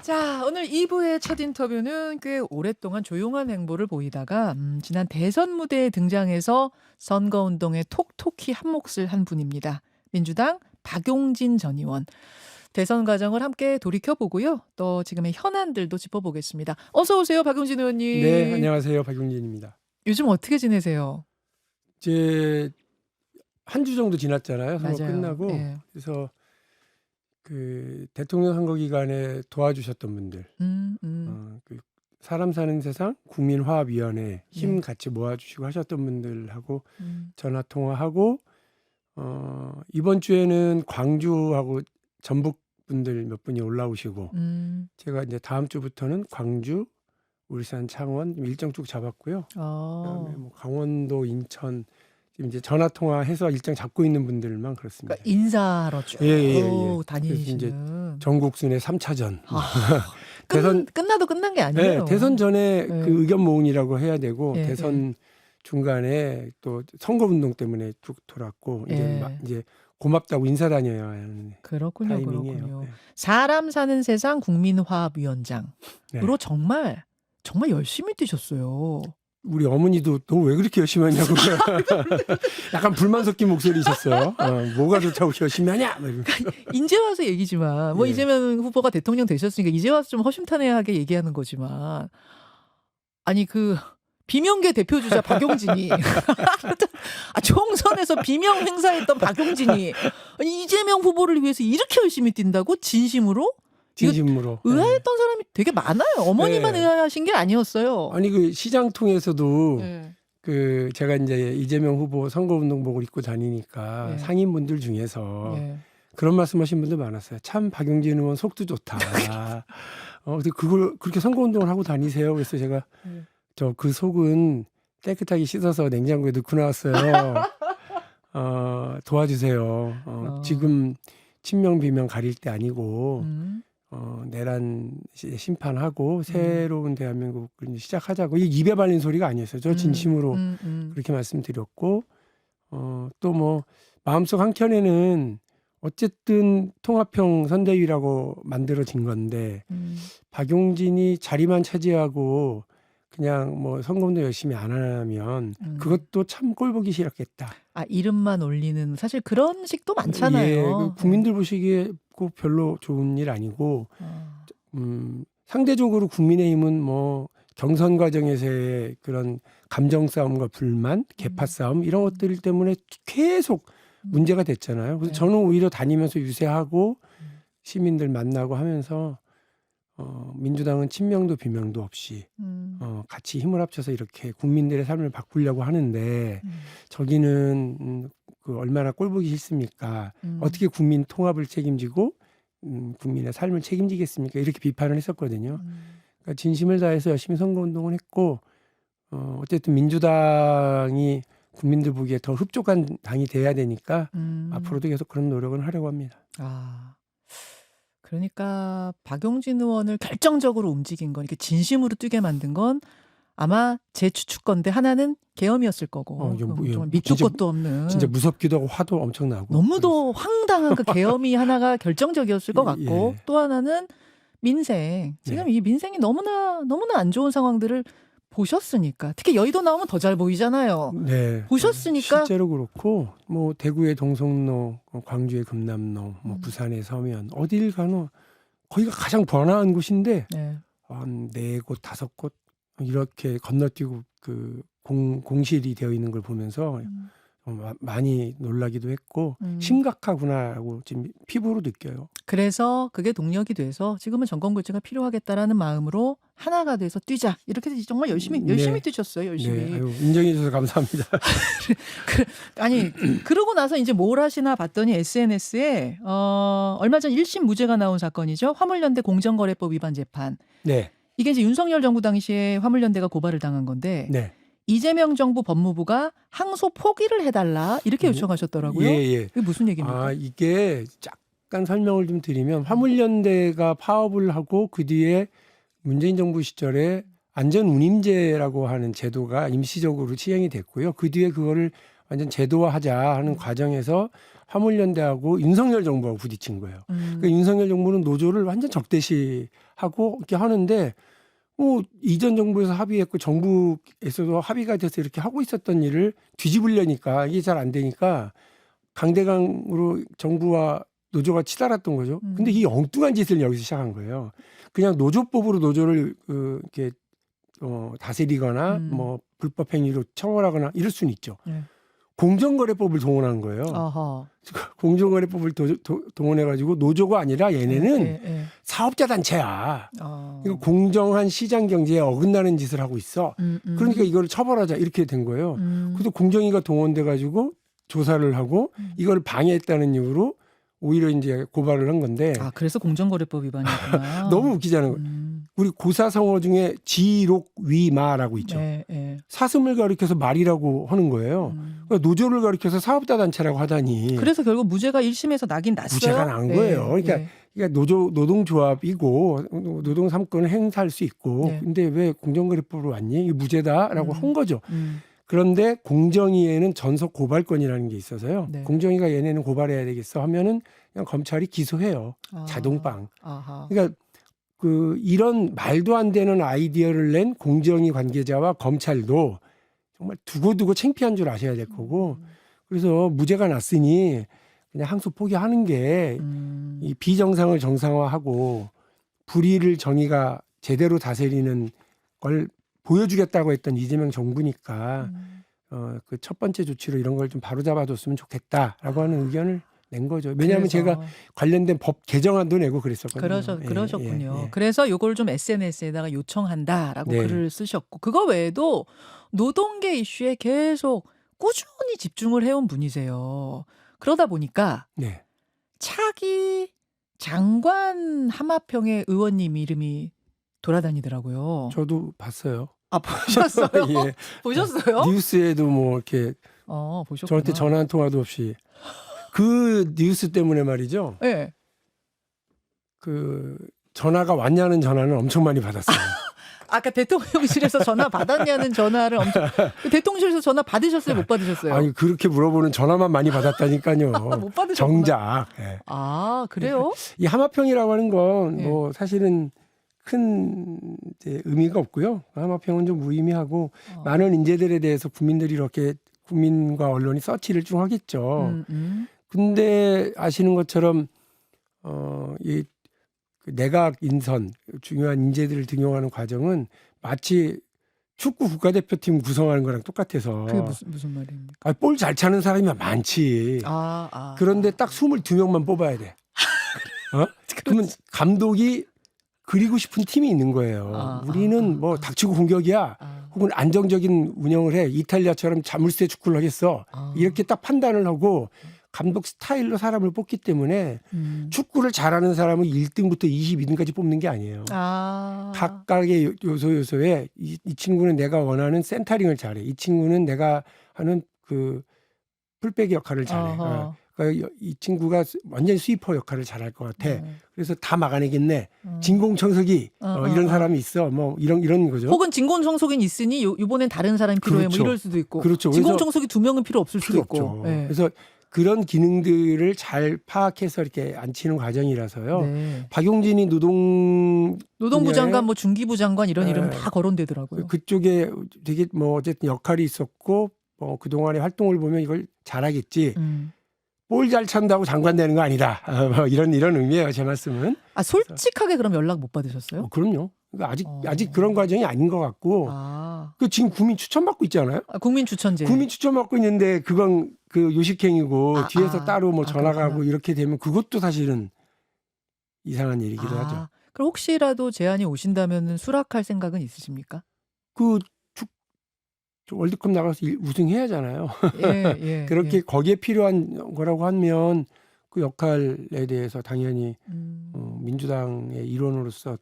자, 오늘 2부의 첫 인터뷰는 꽤 오랫동안 조용한 행보를 보이다가 지난 대선 무대에 등장해서 선거운동에 톡톡히 한몫을 한 분입니다. 민주당 박용진 전 의원. 대선 과정을 함께 돌이켜보고요. 또 지금의 현안들도 짚어보겠습니다. 어서 오세요, 박용진 의원님. 네, 안녕하세요. 박용진입니다. 요즘 어떻게 지내세요? 이제 한 주 정도 지났잖아요. 선거 맞아요. 끝나고. 예. 그래서 그 대통령 선거 기간에 도와주셨던 분들, 그 사람 사는 세상 국민화합위원회 힘 네. 같이 모아주시고 하셨던 분들하고 음, 전화 통화하고 이번 주에는 광주하고 전북 분들 몇 분이 올라오시고 제가 이제 다음 주부터는 광주, 울산, 창원 일정 쭉 잡았고요. 그다음에 뭐 강원도, 인천 지금 이제 전화 통화해서 일정 잡고 있는 분들만 그렇습니다. 그러니까 인사로 쭉 예. 다니시는. 전국 순회 3차전. 아, 대선 끝나도 끝난 게 아니에요. 네, 대선 전에 네. 그 의견 모으느라고 해야 되고 예, 대선 중간에 또 선거 운동 때문에 쭉 돌았고 예. 이제 고맙다고 인사 다녀야 하는 그렇군요. 타이밍이에요. 그렇군요. 사람 사는 세상 국민화합위원장으로 네. 정말 열심히 뛰셨어요. 우리 어머니도 너 왜 그렇게 열심히 하냐고 약간 불만 섞인 목소리셨어요. 뭐가 좋다고 열심히 하냐? 막 이러면서. 이제 와서 얘기지만 뭐 예. 이재명 후보가 대통령 되셨으니까 이제 와서 좀 허심탄회하게 얘기하는 거지만 아니 그 비명계 대표주자 박용진이 총선에서 비명 행사했던 박용진이 아니 이재명 후보를 위해서 이렇게 열심히 뛴다고 진심으로? 진심으로. 의아했던 사람이 되게 많아요. 어머니만 네. 의아하신 게 아니었어요. 아니 그 시장 통해서도 네. 그 제가 이제 이재명 후보 선거운동복을 입고 다니니까 예. 상인분들 중에서 예. 그런 말씀하신 분들 많았어요. 참 박용진 의원 속도 좋다. 근데 그걸 그렇게 선거운동을 하고 다니세요? 그래서 제가 예. 저 그 속은 깨끗하게 씻어서 냉장고에 넣고 나왔어요. 도와주세요. 지금 친명 비명 가릴 때 아니고 내란 심판하고 새로운 대한민국을 이제 시작하자고. 이 입에 발린 소리가 아니었어요. 저 진심으로 그렇게 말씀드렸고 또 뭐 마음속 한켠에는 어쨌든 통합형 선대위라고 만들어진 건데 박용진이 자리만 차지하고 그냥 뭐 선거운동 열심히 안 하면 그것도 참 꼴보기 싫었겠다. 아, 이름만 올리는 사실 그런 식도 많잖아요. 예, 그 국민들 보시기에 꼭 별로 좋은 일 아니고 상대적으로 국민의힘은 뭐 경선 과정에서의 그런 감정 싸움과 불만, 계파 싸움 이런 것들 때문에 계속 문제가 됐잖아요. 그래서 네. 저는 오히려 다니면서 유세하고 시민들 만나고 하면서 민주당은 친명도 비명도 없이 같이 힘을 합쳐서 이렇게 국민들의 삶을 바꾸려고 하는데 저기는 그 얼마나 꼴보기 싫습니까? 어떻게 국민 통합을 책임지고 국민의 삶을 책임지겠습니까? 이렇게 비판을 했었거든요. 그러니까 진심을 다해서 열심히 선거운동을 했고 어쨌든 민주당이 국민들 보기에 더 흡족한 당이 돼야 되니까 앞으로도 계속 그런 노력은 하려고 합니다. 아, 그러니까 박용진 의원을 결정적으로 움직인 건 이렇게 진심으로 뛰게 만든 건 아마 제 추측건데 하나는 계엄이었을 거고 정말 밑도 진짜, 끝도 없는 진짜 무섭기도 하고 화도 엄청 나고 너무도 황당한 그 계엄이 하나가 결정적이었을 것 같고 예. 또 하나는 민생. 지금 이 민생이 너무나 안 좋은 상황들을 보셨으니까 특히 여의도 나오면 더 잘 보이잖아요. 네. 보셨으니까 실제로 그렇고 뭐 대구의 동성로, 광주의 금남로, 뭐 부산의 서면 어딜 가나 거기가 가장 번화한 곳인데 네. 한 4곳, 5곳 이렇게 건너뛰고 그 공실이 되어 있는 걸 보면서 많이 놀라기도 했고 심각하구나라고 지금 피부로 느껴요. 그래서 그게 동력이 돼서 지금은 정권 교체가 필요하겠다라는 마음으로 하나가 돼서 뛰자 이렇게 해서 정말 열심히 뛰셨어요. 열심히. 네, 아유, 인정해 주셔서 감사합니다. 아니 그러고 나서 이제 뭘 하시나 봤더니 SNS에 얼마 전 1심 무죄가 나온 사건이죠. 화물연대 공정거래법 위반 재판. 네. 이게 이제 윤석열 정부 당시에 화물연대가 고발을 당한 건데 네. 이재명 정부 법무부가 항소 포기를 해달라 이렇게 요청하셨더라고요. 예. 이게 무슨 얘기입니까? 이게 잠깐 설명을 좀 드리면 화물연대가 파업을 하고 그 뒤에 문재인 정부 시절에 안전운임제라고 하는 제도가 임시적으로 시행이 됐고요. 그 뒤에 그거를 완전 제도화하자 하는 과정에서 화물연대하고 윤석열 정부하고 부딪힌 거예요. 그러니까 윤석열 정부는 노조를 완전 적대시하고 이렇게 하는데 이전 정부에서 합의했고 정부에서도 합의가 돼서 이렇게 하고 있었던 일을 뒤집으려니까 이게 잘 안 되니까 강대강으로 정부와 노조가 치달았던 거죠. 근데 이 엉뚱한 짓을 여기서 시작한 거예요. 그냥 노조법으로 노조를 이렇게 다스리거나 뭐 불법 행위로 처벌하거나 이럴 수는 있죠. 네. 공정거래법을 동원한 거예요. 아하. 공정거래법을 동원해가지고 노조가 아니라 얘네는 예. 사업자 단체야. 아. 이거 공정한 시장 경제에 어긋나는 짓을 하고 있어. 그러니까 이걸 처벌하자 이렇게 된 거예요. 그래서 공정위가 동원돼가지고 조사를 하고 이걸 방해했다는 이유로 오히려 이제 고발을 한 건데. 아, 그래서 공정거래법 위반이었구나. 너무 웃기잖아요. 우리 고사성어 중에 지록위마라고 있죠. 네. 사슴을 가리켜서 말이라고 하는 거예요. 그러니까 노조를 가리켜서 사업자 단체라고 하다니. 그래서 결국 무죄가 1심에서 나긴 났어요. 무죄가 난 거예요. 그러니까 노동조합이고 노동 3권을 행사할 수 있고 네. 근데 왜 공정거래법으로 왔니? 이게 무죄다라고 한 거죠. 그런데 공정위에는 전속 고발권이라는 게 있어서요. 네. 공정위가 얘네는 고발해야 되겠어 하면은 그냥 검찰이 기소해요. 아. 자동빵. 아하. 그러니까 이런 말도 안 되는 아이디어를 낸 공정위 관계자와 검찰도 정말 두고두고 창피한 줄 아셔야 될 거고 그래서 무죄가 났으니 그냥 항소 포기하는 게 이 비정상을 정상화하고 불의를 정의가 제대로 다스리는 걸 보여주겠다고 했던 이재명 정부니까 그 첫 번째 조치로 이런 걸 좀 바로잡아줬으면 좋겠다라고 하는 의견을 낸 거죠. 왜냐하면 제가 관련된 법 개정안도 내고 그랬었거든요. 그러셨군요. 예. 그래서 요걸 좀 SNS에다가 요청한다라고 네. 글을 쓰셨고 그거 외에도 노동계 이슈에 계속 꾸준히 집중을 해온 분이세요. 그러다 보니까 네. 차기 장관 하마평의 의원님 이름이 돌아다니더라고요. 저도 봤어요. 아, 보셨어요? 예. 보셨어요? 뉴스에도 뭐 이렇게 보셨구나. 저한테 전화 한 통화도 없이 그 뉴스 때문에 말이죠. 네. 그 전화가 왔냐는 전화는 엄청 많이 받았어요. 아까 대통령실에서 전화 받았냐는 전화를 엄청 대통령실에서 전화 받으셨어요? 못 받으셨어요? 아니 그렇게 물어보는 전화만 많이 받았다니까요. 못 받으셨구나. 정작. 예. 아, 그래요? 이 하마평이라고 하는 건 예. 뭐 사실은 큰 이제 의미가 없고요. 하마평은 좀 무의미하고 많은 인재들에 대해서 국민들이 이렇게 국민과 언론이 서치를 쭉 하겠죠. 근데 아시는 것처럼 이 내각 인선 중요한 인재들을 등용하는 과정은 마치 축구 국가대표팀 구성하는 거랑 똑같아서 그게 무슨 말입니까? 볼 잘 차는 사람이 많지. 그런데 딱 22명만 뽑아야 돼. 그러면 감독이 그리고 싶은 팀이 있는 거예요. 우리는 뭐 닥치고 공격이야. 혹은 안정적인 운영을 해. 이탈리아처럼 자물쇠 축구를 하겠어. 이렇게 딱 판단을 하고 감독 스타일로 사람을 뽑기 때문에 축구를 잘하는 사람은 1등부터 22등까지 뽑는 게 아니에요. 각각의 요소에 이 친구는 내가 원하는 센터링을 잘해. 이 친구는 내가 하는 그 풀백 역할을 잘해. 그러니까 이 친구가 완전히 스위퍼 역할을 잘할 것 같아. 그래서 다 막아내겠네. 진공청소기 이런 사람이 있어. 뭐 이런 거죠. 혹은 진공청소기는 있으니 이번엔 다른 사람이 필요해. 그렇죠. 뭐 이럴 수도 있고. 그렇죠. 진공청소기 2명은 필요 없을 수도 있고. 네. 그래서 그런 기능들을 잘 파악해서 이렇게 앉히는 과정이라서요. 네. 박용진이 노동부 장관, 뭐 중기부 장관 이런 이름 다 거론되더라고요. 그쪽에 되게 뭐 어쨌든 역할이 있었고 그 동안의 활동을 보면 이걸 잘하겠지. 볼 잘 찬다고 장관 되는 거 아니다. 뭐 이런 의미예요. 제 말씀은. 솔직하게 그럼 연락 못 받으셨어요? 그럼요. 그러니까 아직 그런 과정이 아닌 것 같고. 지금 국민 추천받고 있잖아요. 국민 추천제. 국민 추천받고 있는데 그건 그 요식행위고 뒤에서 따로 뭐 전화가 하고 이렇게 되면 그것도 사실은 이상한 일이기도 하죠. 그럼 혹시라도 제안이 오신다면 수락할 생각은 있으십니까? 월드컵 나가서 우승해야잖아요. 예, 그렇게 거기에 필요한 거라고 하면 그 역할에 대해서 당연히 민주당의 일원으로서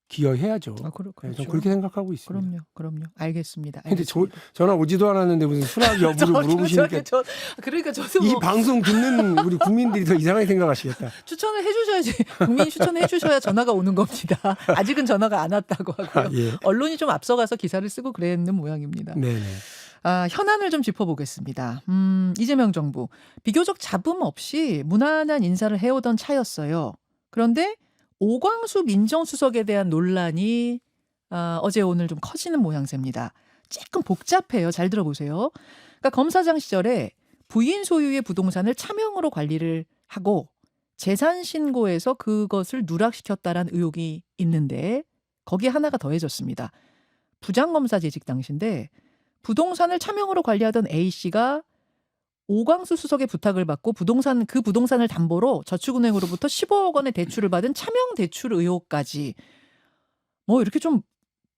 기여해야죠. 그렇죠. 저는 그렇게 생각하고 있습니다. 그럼요. 알겠습니다. 근데 전화 오지도 않았는데 무슨 수락 여부를 물어보시니까 그러니까 저도 이 방송 듣는 우리 국민들이 더 이상하게 생각하시겠다. 추천을 해주셔야지. 국민 추천을 해주셔야 전화가 오는 겁니다. 아직은 전화가 안 왔다고 하고요. 언론이 좀 앞서가서 기사를 쓰고 그랬는 모양입니다. 네네. 현안을 좀 짚어보겠습니다. 이재명 정부 비교적 잡음 없이 무난한 인사를 해오던 차였어요. 그런데 오광수 민정수석에 대한 논란이 어제 오늘 좀 커지는 모양새입니다. 조금 복잡해요. 잘 들어보세요. 그러니까 검사장 시절에 부인 소유의 부동산을 차명으로 관리를 하고 재산 신고에서 그것을 누락시켰다라는 의혹이 있는데 거기에 하나가 더해졌습니다. 부장검사 재직 당시인데 부동산을 차명으로 관리하던 A씨가 오광수 수석의 부탁을 받고 그 부동산을 담보로 저축은행으로부터 15억 원의 대출을 받은 차명 대출 의혹까지 뭐 이렇게 좀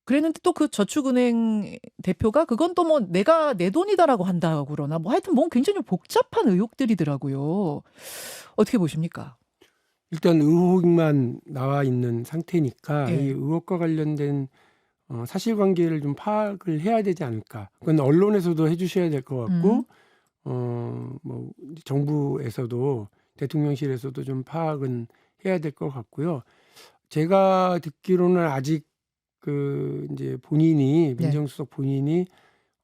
그랬는데 또 그 저축은행 대표가 그건 또 뭐 내가 내 돈이다라고 한다고 그러나 뭐 하여튼 뭐 굉장히 복잡한 의혹들이더라고요. 어떻게 보십니까? 일단 의혹만 나와 있는 상태니까 이 예. 의혹과 관련된 사실관계를 좀 파악을 해야 되지 않을까. 그건 언론에서도 해주셔야 될 것 같고 뭐 정부에서도 대통령실에서도 좀 파악은 해야 될 것 같고요. 제가 듣기로는 아직 그 이제 본인이 네. 민정수석 본인이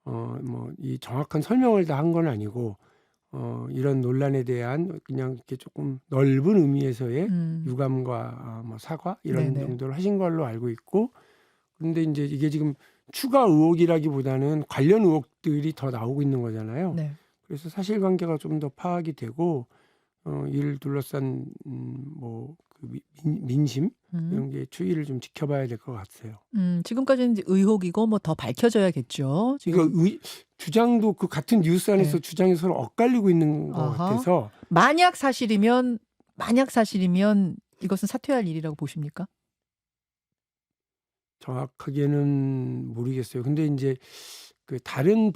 뭐 이 정확한 설명을 다 한 건 아니고 이런 논란에 대한 그냥 이렇게 조금 넓은 의미에서의 유감과 뭐 사과 이런 네네. 정도를 하신 걸로 알고 있고, 그런데 이제 이게 지금 추가 의혹이라기보다는 관련 의혹들이 더 나오고 있는 거잖아요. 네. 그래서 사실관계가 좀 더 파악이 되고 이를 둘러싼 뭐 그 민심 이런 음. 게 추이를 좀 지켜봐야 될 것 같아요. 지금까지는 이제 의혹이고 뭐 더 밝혀져야겠죠. 이거 지금. 주장도 그 같은 뉴스 안에서 네. 주장이 서로 엇갈리고 있는 것 아하. 같아서 만약 사실이면 이것은 사퇴할 일이라고 보십니까? 정확하게는 모르겠어요. 근데 이제 그 다른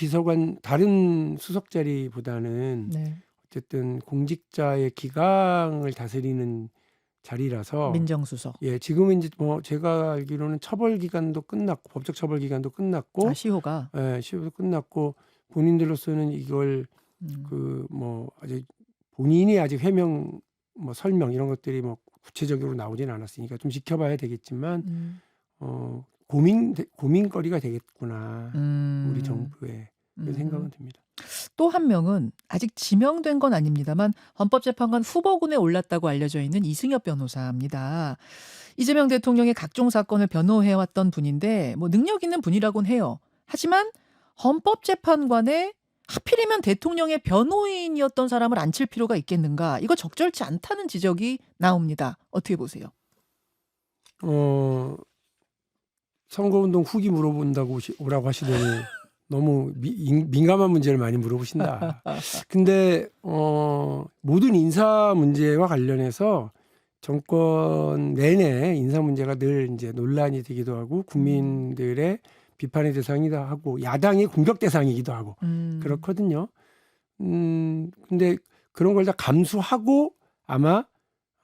수석 자리보다는 네. 어쨌든 공직자의 기강을 다스리는 자리라서 민정수석. 예, 지금은 이제 뭐 제가 알기로는 처벌 기간도 끝났고 법적 처벌 기간도 끝났고 시효가. 예, 시효도 끝났고 본인들로서는 이걸 음. 그 뭐 아직 본인이 아직 해명 뭐 설명 이런 것들이 뭐 구체적으로 나오진 않았으니까 좀 지켜봐야 되겠지만 고민거리가 되겠구나. 우리 정부에 그런 생각은 듭니다. 또 한 명은 아직 지명된 건 아닙니다만 헌법재판관 후보군에 올랐다고 알려져 있는 이승엽 변호사입니다. 이재명 대통령의 각종 사건을 변호해왔던 분인데 뭐 능력 있는 분이라고는 해요. 하지만 헌법재판관에 하필이면 대통령의 변호인이었던 사람을 앉힐 필요가 있겠는가? 이거 적절치 않다는 지적이 나옵니다. 어떻게 보세요? 선거운동 후기 물어본다고 오라고 하시더니 너무 민감한 문제를 많이 물어보신다. 근데 모든 인사 문제와 관련해서 정권 내내 인사 문제가 늘 이제 논란이 되기도 하고 국민들의 비판의 대상이기도 하고 야당의 공격 대상이기도 하고 그렇거든요. 근데 그런 걸 다 감수하고 아마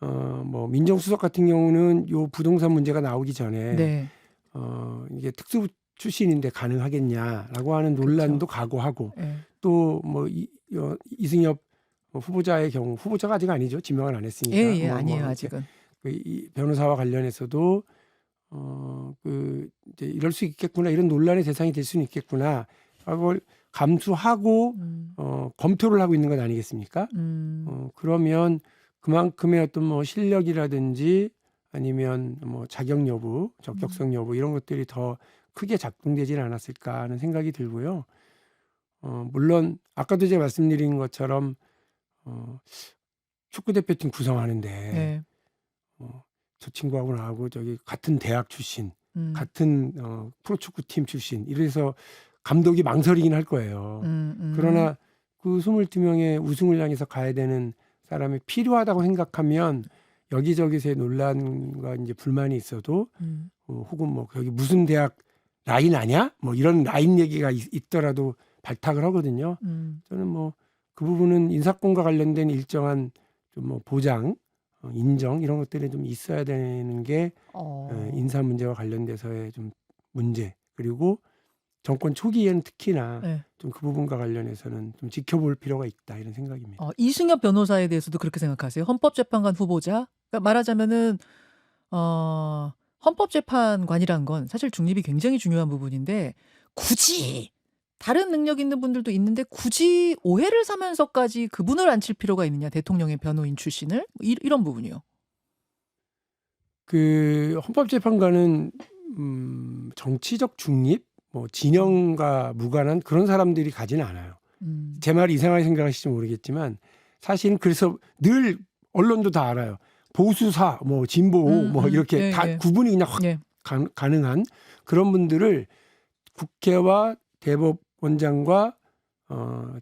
뭐 민정수석 같은 경우는 요 부동산 문제가 나오기 전에 네. 이게 특수 출신인데 가능하겠냐라고 하는 논란도 각오하고 네. 또 뭐 이승엽 후보자의 경우 후보자가 아직 아니죠. 지명을 안 했으니까. 예, 뭐 아니에요, 이제 아직은. 이 변호사와 관련해서도 그 이제 이럴 수 있겠구나, 이런 논란의 대상이 될 수는 있겠구나. 그걸 감수하고 검토를 하고 있는 건 아니겠습니까? 그러면 그만큼의 어떤 뭐 실력이라든지 아니면 뭐 자격 여부, 적격성 여부 이런 것들이 더 크게 작동되지는 않았을까 하는 생각이 들고요. 물론 아까도 제가 말씀드린 것처럼 축구 대표팀 구성하는데 네. 저 친구하고 나하고 저기 같은 대학 출신, 같은 프로축구팀 출신 이래서 감독이 망설이긴 할 거예요. 그러나 그 22명의 우승을 향해서 가야 되는 사람이 필요하다고 생각하면 여기저기서의 논란과 이제 불만이 있어도 혹은 뭐 거기 무슨 대학 라인 아냐? 뭐 이런 라인 얘기가 있더라도 발탁을 하거든요. 저는 뭐 그 부분은 인사권과 관련된 일정한 좀 뭐 보장, 인정 이런 것들이 좀 있어야 되는 게 인사 문제와 관련돼서의 좀 문제, 그리고 정권 초기에는 특히나 네. 좀 그 부분과 관련해서는 좀 지켜볼 필요가 있다 이런 생각입니다. 이승엽 변호사에 대해서도 그렇게 생각하세요? 헌법재판관 후보자? 그러니까 말하자면은 헌법재판관이란 건 사실 중립이 굉장히 중요한 부분인데 굳이 다른 능력 있는 분들도 있는데 굳이 오해를 사면서까지 그분을 앉힐 필요가 있느냐, 대통령의 변호인 출신을 이런 부분이요. 그 헌법재판관은 정치적 중립, 뭐 진영과 무관한 그런 사람들이 가지는 않아요. 제 말이 이상하게 생각하실지 모르겠지만 사실은 그래서 늘 언론도 다 알아요. 보수사, 뭐 진보, 뭐 이렇게 예, 다 예. 구분이 그냥 확 예. 가능한 그런 분들을 국회와 대법원장과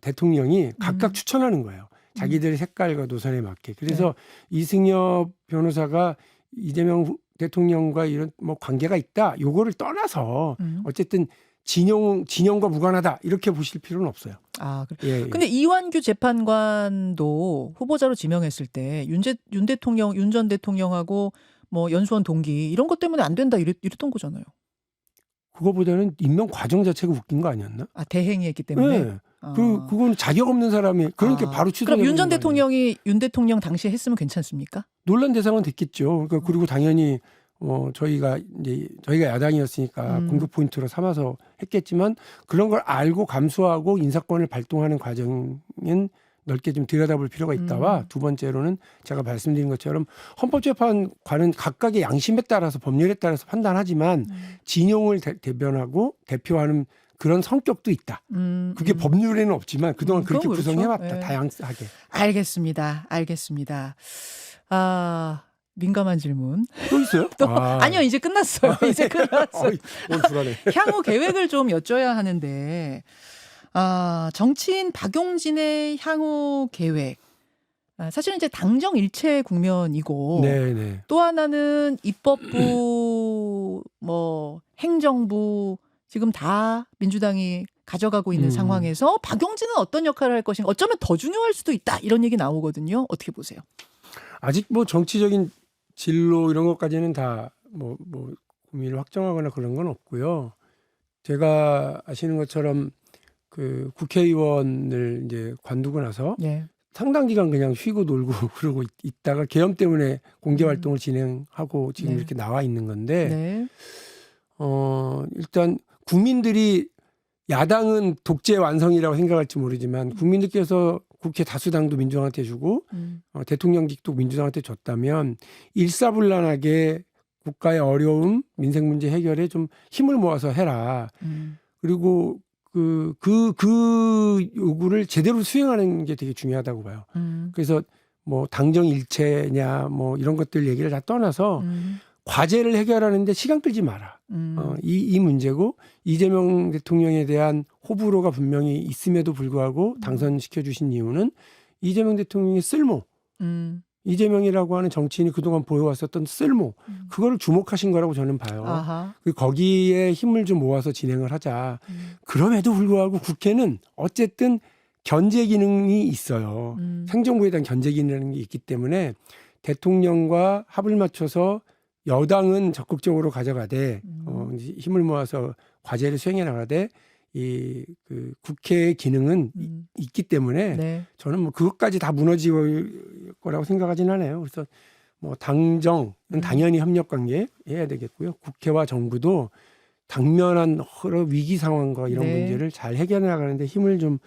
대통령이 각각 추천하는 거예요. 자기들의 색깔과 노선에 맞게. 그래서 이승엽 변호사가 이재명 대통령과 이런 뭐 관계가 있다. 요거를 떠나서 어쨌든 진영과 무관하다. 이렇게 보실 필요는 없어요. 아, 그래. 예, 예. 근데 이완규 재판관도 후보자로 지명했을 때 윤 전 대통령하고 뭐 연수원 동기 이런 것 때문에 안 된다 이랬던 거잖아요. 그거보다는 임명 과정 자체가 웃긴 거 아니었나? 아, 대행이었기 때문에. 네. 그건 자격 없는 사람이 그러니까 바로 취소해야 그럼 윤 전 되는 거 아니에요? 대통령이 윤 대통령 당시에 했으면 괜찮습니까? 논란 대상은 됐겠죠. 그러니까 그리고 당연히 저희가 야당이었으니까 공격 포인트로 삼아서 했겠지만 그런 걸 알고 감수하고 인사권을 발동하는 과정은 넓게 좀 들여다볼 필요가 있다와 두 번째로는 제가 말씀드린 것처럼 헌법재판관은 각각의 양심에 따라서 법률에 따라서 판단하지만 진영을 대변하고 대표하는 그런 성격도 있다. 그게 법률에는 없지만 그동안 그렇게 그건 그렇죠. 구성해왔다. 예. 다양하게. 알겠습니다. 아, 민감한 질문. 또 있어요? 아니요, 이제 끝났어요. 이제 끝났어요. 오늘 불안해. 향후 계획을 좀 여쭤야 하는데, 정치인 박용진의 향후 계획. 사실은 이제 당정 일체 국면이고, 네네. 또 하나는 입법부, 뭐 행정부 지금 다 민주당이 가져가고 있는 상황에서 박용진은 어떤 역할을 할 것인가, 어쩌면 더 중요할 수도 있다 이런 얘기 나오거든요. 어떻게 보세요? 아직 뭐 정치적인 진로 이런 것까지는 다 뭐 고민을 확정하거나 그런 건 없고요. 제가 아시는 것처럼 그 국회의원을 이제 관두고 나서 예. 상당 기간 그냥 쉬고 놀고 그러고 있다가 계엄 때문에 공개 활동을 진행하고 지금 네. 이렇게 나와 있는 건데 네. 일단 국민들이 야당은 독재 완성이라고 생각할지 모르지만 국민들께서 국회 다수당도 민주당한테 주고 대통령직도 민주당한테 줬다면 일사불란하게 국가의 어려움, 민생 문제 해결에 좀 힘을 모아서 해라. 그리고 그 요구를 제대로 수행하는 게 되게 중요하다고 봐요. 그래서 뭐 당정 일체냐 뭐 이런 것들 얘기를 다 떠나서 과제를 해결하는데 시간 끌지 마라. 이 문제고 이재명 대통령에 대한 호불호가 분명히 있음에도 불구하고 당선시켜 주신 이유는 이재명 대통령의 쓸모, 이재명이라고 하는 정치인이 그동안 보여왔었던 쓸모, 그거를 주목하신 거라고 저는 봐요. 아하. 거기에 힘을 좀 모아서 진행을 하자. 그럼에도 불구하고 국회는 어쨌든 견제 기능이 있어요. 행정부에 대한 견제 기능이 있기 때문에 대통령과 합을 맞춰서 여당은 적극적으로 가져가되 힘을 모아서 과제를 수행해 나가되 그 국회의 기능은 있기 때문에 네. 저는 뭐 그것까지 다 무너질 거라고 생각하지는 않아요. 그래서 뭐 당정은 당연히 협력 관계 해야 되겠고요. 국회와 정부도 당면한 여러 위기 상황과 이런 네. 문제를 잘 해결해 나가는데 힘을 좀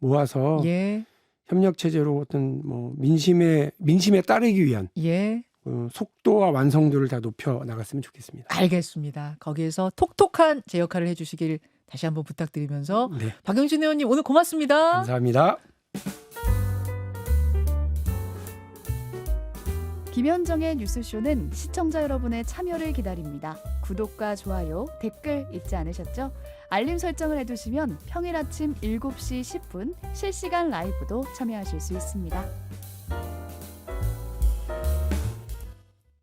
모아서 예. 협력 체제로 어떤 뭐 민심에 따르기 위한 예. 속도와 완성도를 다 높여 나갔으면 좋겠습니다. 알겠습니다. 거기에서 톡톡한 제 역할을 해주시길 다시 한번 부탁드리면서 네, 박용진 의원님 오늘 고맙습니다. 감사합니다. 김현정의 뉴스쇼는 시청자 여러분의 참여를 기다립니다. 구독과 좋아요, 댓글 잊지 않으셨죠? 알림 설정을 해두시면 평일 아침 7시 10분 실시간 라이브도 참여하실 수 있습니다.